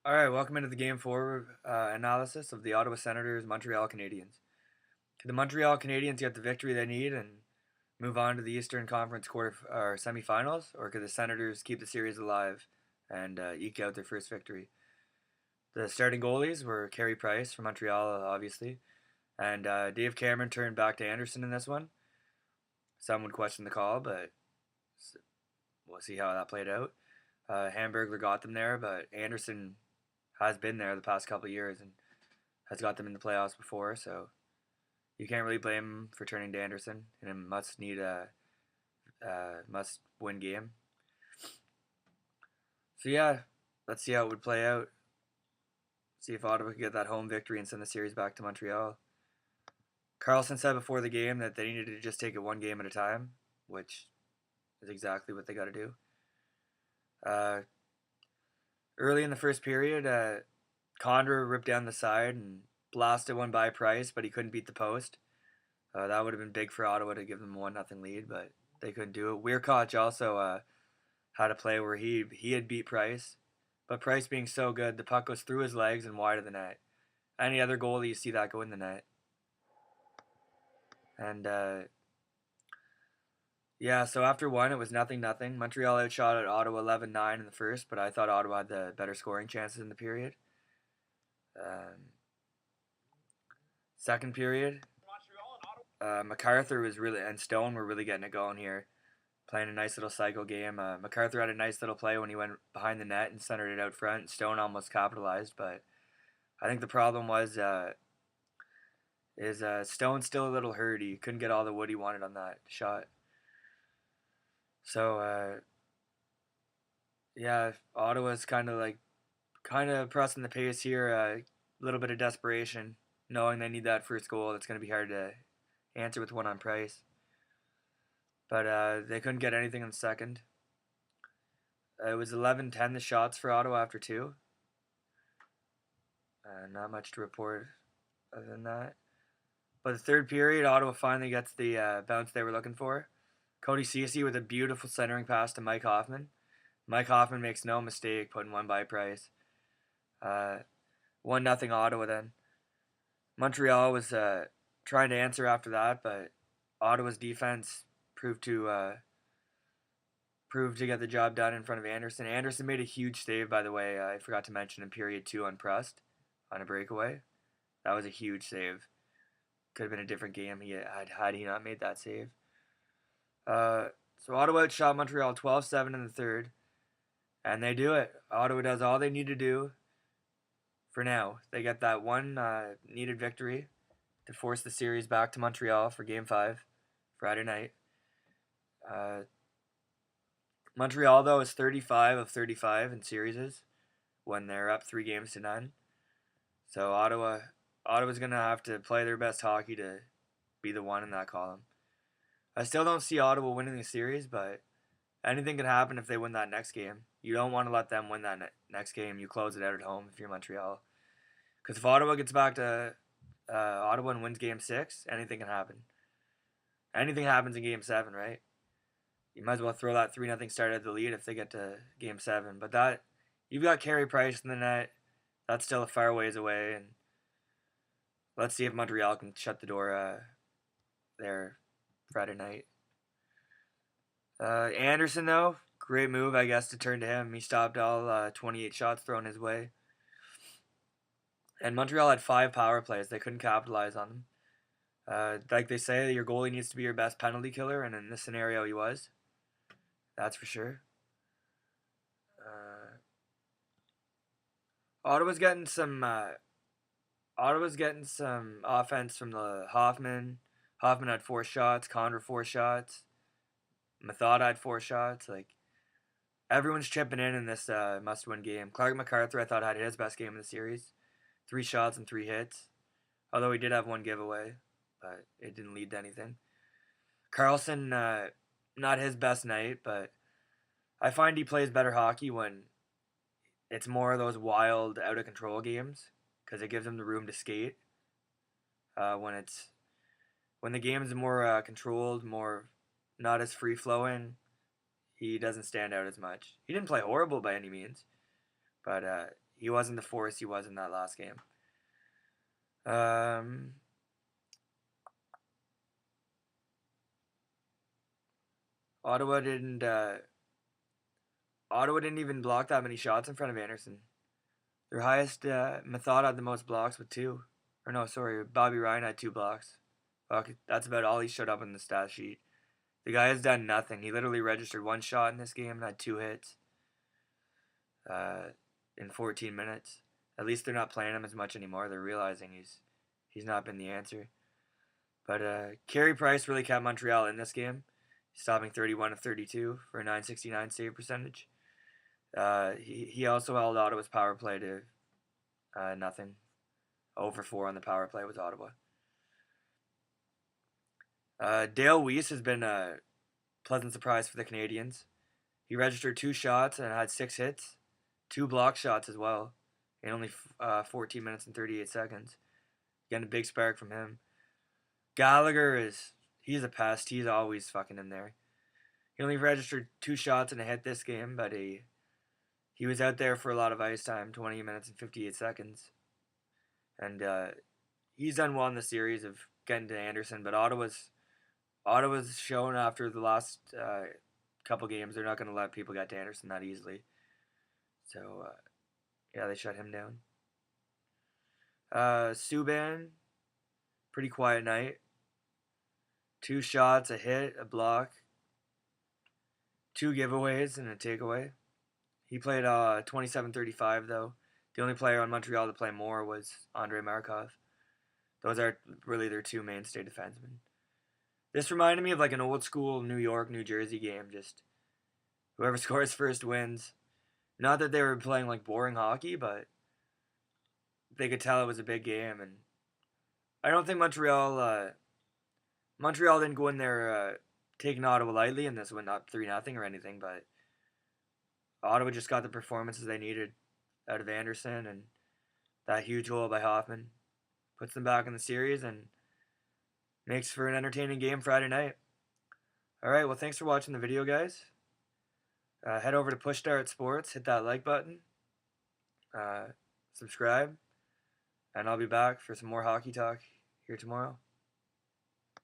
All right, welcome into the Game 4 analysis of the Ottawa Senators Montreal Canadiens. Can the Montreal Canadiens get the victory they need and move on to the Eastern Conference quarter or semifinals, or could the Senators keep the series alive and eke out their first victory? The starting goalies were Carey Price from Montreal, obviously, and Dave Cameron turned back to Anderson in this one. Some would question the call, but we'll see how that played out. Hamburglar got them there, but Anderson has been there the past couple of years and has got them in the playoffs before, so you can't really blame him for turning to Anderson in a must win game. So yeah, let's see how it would play out. See if Ottawa could get that home victory and send the series back to Montreal. Carlson said before the game that they needed to just take it one game at a time, which is exactly what they got to do. Early in the first period, Condra ripped down the side and blasted one by Price, but he couldn't beat the post. That would have been big for Ottawa to give them a 1-0 lead, but they couldn't do it. Weirkoch also had a play where he had beat Price, but Price being so good, the puck goes through his legs and wide of the net. Any other goalie, you see that go in the net. And yeah, so after one, it was 0-0. Montreal outshot at Ottawa 11-9 in the first, but I thought Ottawa had the better scoring chances in the period. Second period, MacArthur was really and Stone were really getting it going here, playing a nice little cycle game. MacArthur had a nice little play when he went behind the net and centered it out front. Stone almost capitalized, but I think the problem was Stone's still a little hurt. He couldn't get all the wood he wanted on that shot. So yeah, Ottawa's kind of pressing the pace here. A little bit of desperation, knowing they need that first goal. It's going to be hard to answer with one on Price. But they couldn't get anything in the second. It was 11-10 the shots for Ottawa after two. Not much to report other than that. But the third period, Ottawa finally gets the bounce they were looking for. Cody Ceci with a beautiful centering pass to Mike Hoffman. Mike Hoffman makes no mistake putting one by Price. 1-0 Ottawa then. Montreal was trying to answer after that, but Ottawa's defense proved to get the job done in front of Anderson. Anderson made a huge save, by the way. I forgot to mention in period 2 on Prust on a breakaway. That was a huge save. Could have been a different game had he not made that save. So Ottawa outshot Montreal 12-7 in the third, and they do it. Ottawa does all they need to do for now. They get that one needed victory to force the series back to Montreal for Game 5, Friday night. Montreal, though, is 35 of 35 in series when they're up 3-0. So Ottawa's going to have to play their best hockey to be the one in that column. I still don't see Ottawa winning the series, but anything can happen if they win that next game. You don't want to let them win that next game. You close it out at home if you're Montreal. Because if Ottawa gets back to Ottawa and wins Game 6, anything can happen. Anything happens in Game 7, right? You might as well throw that 3-0 start at the lead if they get to Game 7. But you've got Carey Price in the net. That's still a far ways away. And let's see if Montreal can shut the door there Friday night. Anderson, though, great move, I guess, to turn to him. He stopped all 28 shots thrown his way. And Montreal had 5 power plays. They couldn't capitalize on them. Like they say, your goalie needs to be your best penalty killer, and in this scenario, he was. That's for sure. Ottawa's getting some offense from the Hoffman. Hoffman had 4 shots. Condra 4 shots. Method had 4 shots. Like, everyone's chipping in this must-win game. Clark MacArthur, I thought, had his best game of the series. 3 shots and 3 hits. Although he did have 1 giveaway, but it didn't lead to anything. Carlson, not his best night, but I find he plays better hockey when it's more of those wild, out-of-control games, because it gives him the room to skate. When the game is more controlled, more not as free-flowing, he doesn't stand out as much. He didn't play horrible by any means, but he wasn't the force he was in that last game. Um, Ottawa didn't. Ottawa didn't even block that many shots in front of Anderson. Their highest, Method had the most blocks with 2. Or no, sorry, Bobby Ryan had 2 blocks. Fuck, that's about all he showed up in the stat sheet. The guy has done nothing. He literally registered 1 shot in this game and had 2 hits in 14 minutes. At least they're not playing him as much anymore. They're realizing he's not been the answer. But Carey Price really kept Montreal in this game, stopping 31 of 32 for a .969 save percentage. He also held Ottawa's power play to nothing. 0 for 4 on the power play with Ottawa. Dale Weiss has been a pleasant surprise for the Canadians. He registered 2 shots and had 6 hits, 2 block shots as well, in only 14 minutes and 38 seconds. Getting a big spark from him. Gallagher he's a pest. He's always fucking in there. He only registered 2 shots and a hit this game, but he was out there for a lot of ice time, 20 minutes and 58 seconds. And he's done well in the series of getting to Anderson, but Ottawa's shown after the last couple games they're not going to let people get to Anderson that easily. So, yeah, they shut him down. Subban, pretty quiet night. 2 shots, a hit, a block, 2 giveaways, and a takeaway. He played 27-35 though. The only player on Montreal to play more was Andrei Markov. Those are really their 2 mainstay defensemen. This reminded me of like an old school New York, New Jersey game. Just whoever scores first wins. Not that they were playing like boring hockey, but they could tell it was a big game. And I don't think Montreal didn't go in there taking Ottawa lightly, and this went up 3-0 or anything. But Ottawa just got the performances they needed out of Anderson, and that huge goal by Hoffman puts them back in the series and makes for an entertaining game Friday night. Alright, well, thanks for watching the video, guys. Head over to Push Start Sports, hit that like button, subscribe, and I'll be back for some more hockey talk here tomorrow.